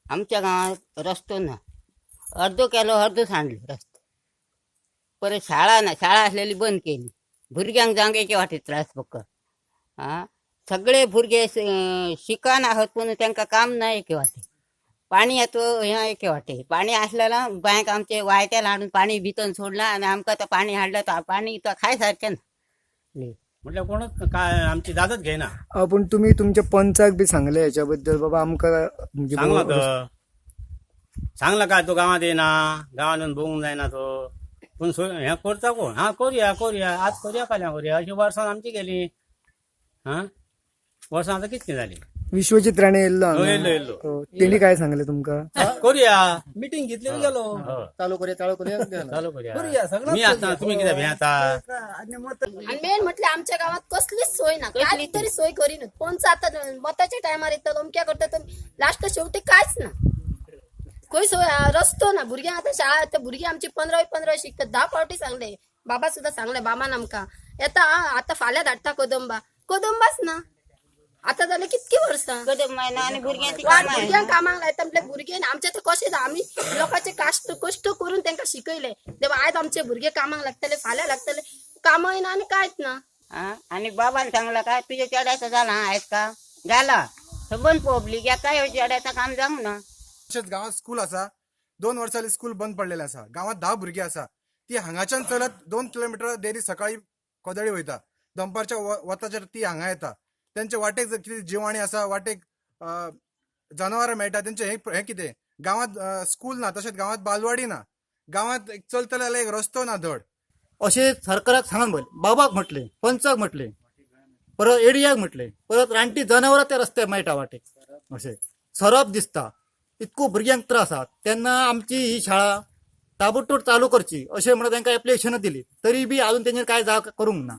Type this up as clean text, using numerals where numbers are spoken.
आमच्या गावात रस्तो ना अर्धो केलो अर्धो सांडलो रस्तो. परत शाळा असलेली बंद केली. भुरग्यांक जांक एके वाटे त्रास फक्त. हा, सगळे भुरगे शिकन आहोत पण त्यांना काम नाही एके वाटे. पाणी येतो ह्या एके वाटे. पाणी असल्याला बँक आमचे वायट्याला हाडून पाणी भितन सोडला आणि आमकां तर पाणी हाडलं तर पाणी तर खाय सारखें ना. म्हटलं कोणच काय आमची दादच घेना. पण तुम्ही तुमच्या पंचाक बी सांगले याच्याबद्दल बाबा आमका म्हणजे सांगला तर सांगला काय तो गावात येईना, गावातून बघून जायना तो. पण ह्या करता कोण? हा करूया आज करूया फाल्यां करूया अशी वर्सां आमची गेली. हा, वर्सां आता कितकी झाली. विश्वजित राणे येल्लो हांगा. येल्लो. त्यांनी काय सांगले तुमका? करूया मीटिंग घेतली आणि गेलो. चालू करूया चालू करूया. मी आता तुम्ही किती भेटा. आणि मेन म्हटलं आमच्या गावात कसलीच सोय ना, काय तरी सोय करीन. कोणचं आता मताच्या टायमार येतात अमक्या करतात लास्ट शेवटी कायच ना. कोई सोय रस्तो ना. भुरग्यांक आता शाळा येतात, भुरगी आमची 15 शिकतात. 10 फावटी सांगले, बाबा सुद्धा सांगले, बाबा आमका येता आता फाल्यां धाडटा कदंबाच ना. आता जाले कितकी वर्सां कदम महिना आणि भुरग्यांची काम आहे. भुरग्यांक कामाक लायता म्हटले भुरगे आमचे तर कशे आम्ही लोकांचे कष्ट करून त्यांना शिकयले. तेव्हा आज आमचे भुरगे कामाक लागतले, फाल्यां लागतले, काम येना आणि कायच ना. हा, आणि बाबाला सांगला काय तुझ्या चेड्याचा झाला आहेत का? झाला तर बंद पब्लिक या काय चेड्याचं काम जाऊ ना. तशेंच गावात स्कूल असा. 2 वर्सांनी स्कूल बंद पडलेले असा. गावात 10 भुरगे असा. ती हांगाच्यान चलत 2 किलोमीटर डेली सकाळी कोदळी वयता. दनपारच्या वताच्या ती हांगा येता. त्यांचे वाटेक कितें जिवाणी असा, वाटेक जनावरां मेळटा. त्यांचे हे कितें गावात स्कूल ना, तशेंच गावात बालवाडी ना. गावात चलतले जाल्यार एक रस्तो ना धड. असे सरकाराक सांगन बोल. बाबाक म्हटले, पंचाक म्हटले, परत एडियाक म्हटले, परत रानटी जनावरां त्या रस्त्यार मेळटा वाटेक. अशें सरप दिसता. इतको भुरग्यांक त्रास आहात. तेन्ना आमची ही शाळा ताबडतोब चालू करची अशें म्हणून तांकां एप्लिकेशनां दिली. तरी बी अजून तेंचेर कांय करूंक ना.